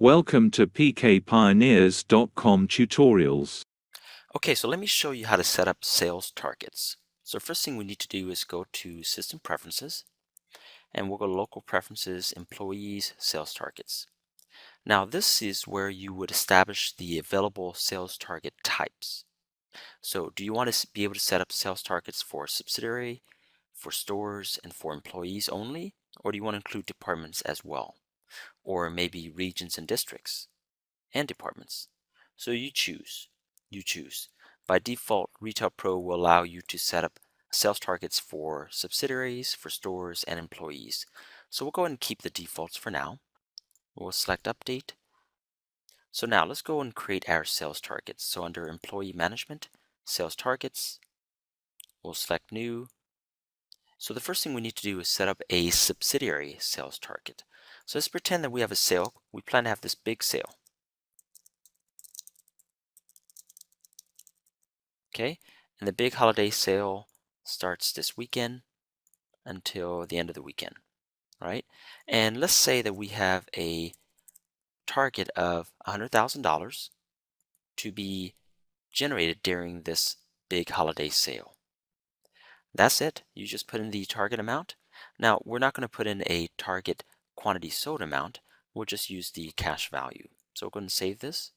Welcome to pkpioneers.com tutorials. Okay, so let me show you how to set up sales targets. So first thing we need to do is go to System Preferences, and we'll go to Local Preferences, Employees, Sales Targets. Now this is where you would establish the available sales target types. So do you want to be able to set up sales targets for subsidiary, for stores, and for employees only? Or do you want to include departments as well? Or maybe regions and districts and departments? So you choose. You choose. By default, Retail Pro will allow you to set up sales targets for subsidiaries, for stores, and employees. So we'll go ahead and keep the defaults for now. We'll select Update. So now let's go and create our sales targets. So under Employee Management, Sales Targets, we'll select New. So the first thing we need to do is set up a subsidiary sales target. So let's pretend that we have a sale. We plan to have this big sale. Okay, and the big holiday sale starts this weekend until the end of the weekend, right? And let's say that we have a target of $100,000 to be generated during this big holiday sale. That's it. You just put in the target amount. Now, we're not going to put in a target quantity sold amount. We'll just use the cash value. So go ahead and save this.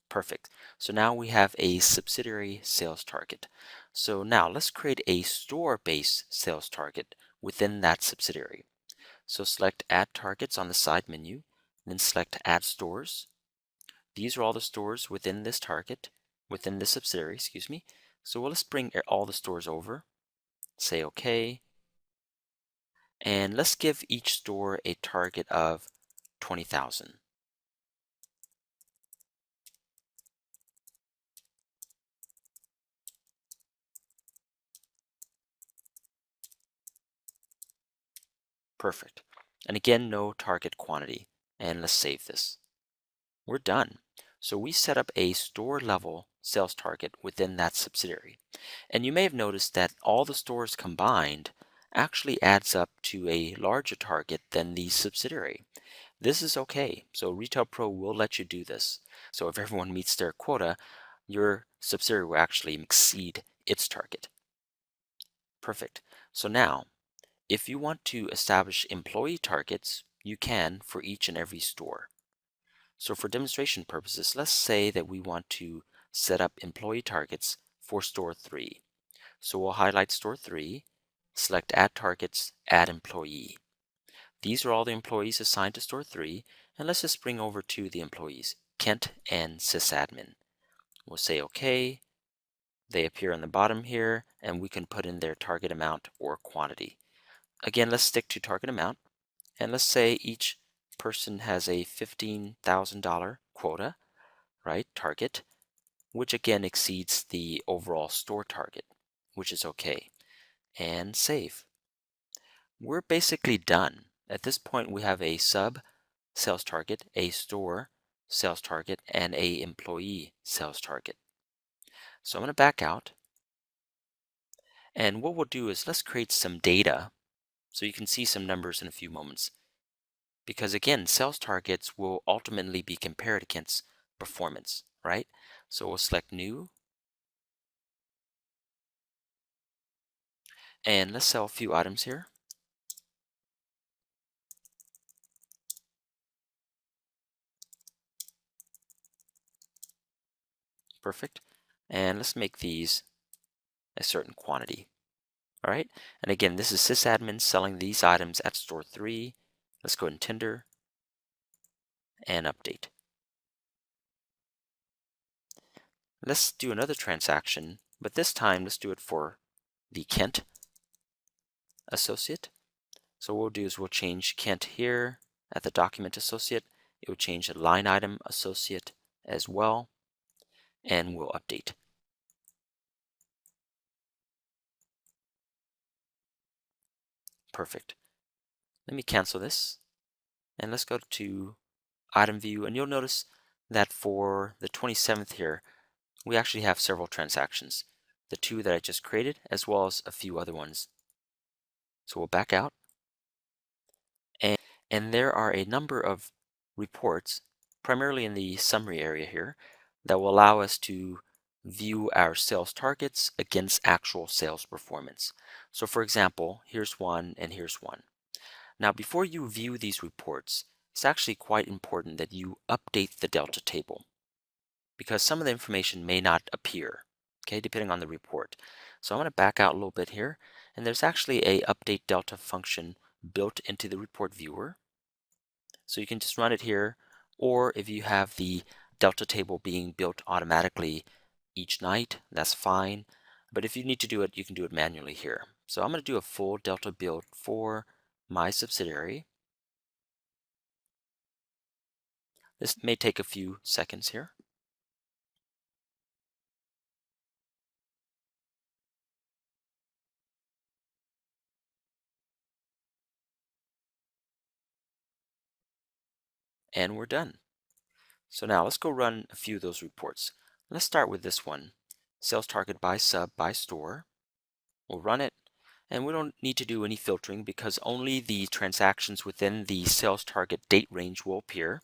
Perfect. So now we have a subsidiary sales target. So now let's create a store-based sales target within that subsidiary. So select Add Targets on the side menu, then select Add Stores. These are all the stores within this target, within this subsidiary, excuse me. So let's bring all the stores over, say OK, and let's give each store a target of 20,000. Perfect. And again, no target quantity. And let's save this. We're done. So we set up a store level sales target within that subsidiary. And you may have noticed that all the stores combined actually adds up to a larger target than the subsidiary. This is okay. So Retail Pro will let you do this. So if everyone meets their quota, your subsidiary will actually exceed its target. Perfect. So now, if you want to establish employee targets, you can for each and every store. So for demonstration purposes, let's say that we want to set up employee targets for store 3. So we'll highlight store 3, select Add Targets, Add Employee. These are all the employees assigned to store 3, and let's just bring over to the employees, Kent and sysadmin. We'll say OK. They appear on the bottom here, and we can put in their target amount or quantity. Again, let's stick to target amount, and let's say each person has a $15,000 quota, right, target, which again exceeds the overall store target, which is okay, and save. We're basically done. At this point, we have a sub sales target, a store sales target, and a employee sales target. So I'm going to back out, and what we'll do is let's create some data so you can see some numbers in a few moments. Because again, sales targets will ultimately be compared against performance, right? So we'll select New, and let's sell a few items here. Perfect. And let's make these a certain quantity. All right. And again, this is sysadmin selling these items at store 3. Let's go ahead and tender and update. Let's do another transaction, but this time let's do it for the Kent associate. So what we'll do is we'll change Kent here at the document associate. It will change the line item associate as well, and we'll update. Perfect. Let me cancel this, and let's go to item view, and you'll notice that for the 27th here, we actually have several transactions. The 2 that I just created, as well as a few other ones. So we'll back out, and there are a number of reports primarily in the summary area here, that will allow us to view our sales targets against actual sales performance. So for example, here's one and here's one. Now, before you view these reports, it's actually quite important that you update the delta table because some of the information may not appear, okay, depending on the report. So I'm going to back out a little bit here, and there's actually a update delta function built into the report viewer. So you can just run it here, or if you have the delta table being built automatically each night, that's fine. But if you need to do it, you can do it manually here. So I'm going to do a full delta build for my subsidiary. This may take a few seconds here. And we're done. So now let's go run a few of those reports. Let's start with this one, sales target by sub by store. We'll run it, and we don't need to do any filtering because only the transactions within the sales target date range will appear.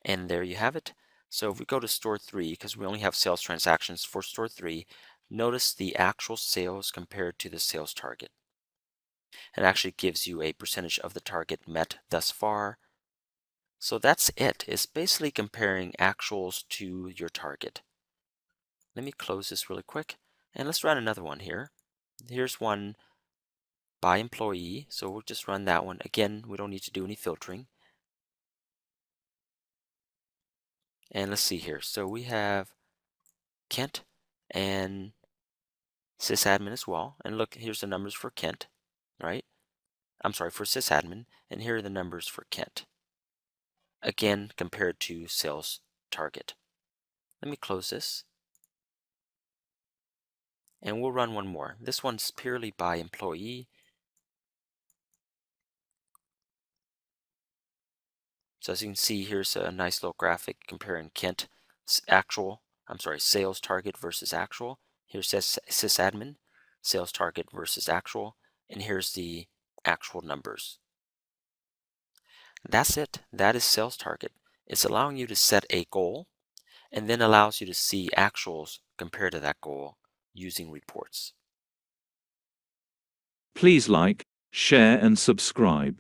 And there you have it. So if we go to store 3, because we only have sales transactions for store 3, notice the actual sales compared to the sales target. It actually gives you a percentage of the target met thus far. So that's it. It's basically comparing actuals to your target. Let me close this really quick, and let's run another one here. Here's one by employee, so we'll just run that one. Again, we don't need to do any filtering. And let's see here. So we have Kent and sysadmin as well. And look, here's the numbers for Kent, right? I'm sorry, for sysadmin, and here are the numbers for Kent. Again, compared to sales target. Let me close this. And we'll run one more. This one's purely by employee. So as you can see, here's a nice little graphic comparing Kent sales target versus actual. Here's sysadmin, sales target versus actual, and here's the actual numbers. That's it. That is sales target. It's allowing you to set a goal and then allows you to see actuals compared to that goal using reports. Please like, share and subscribe.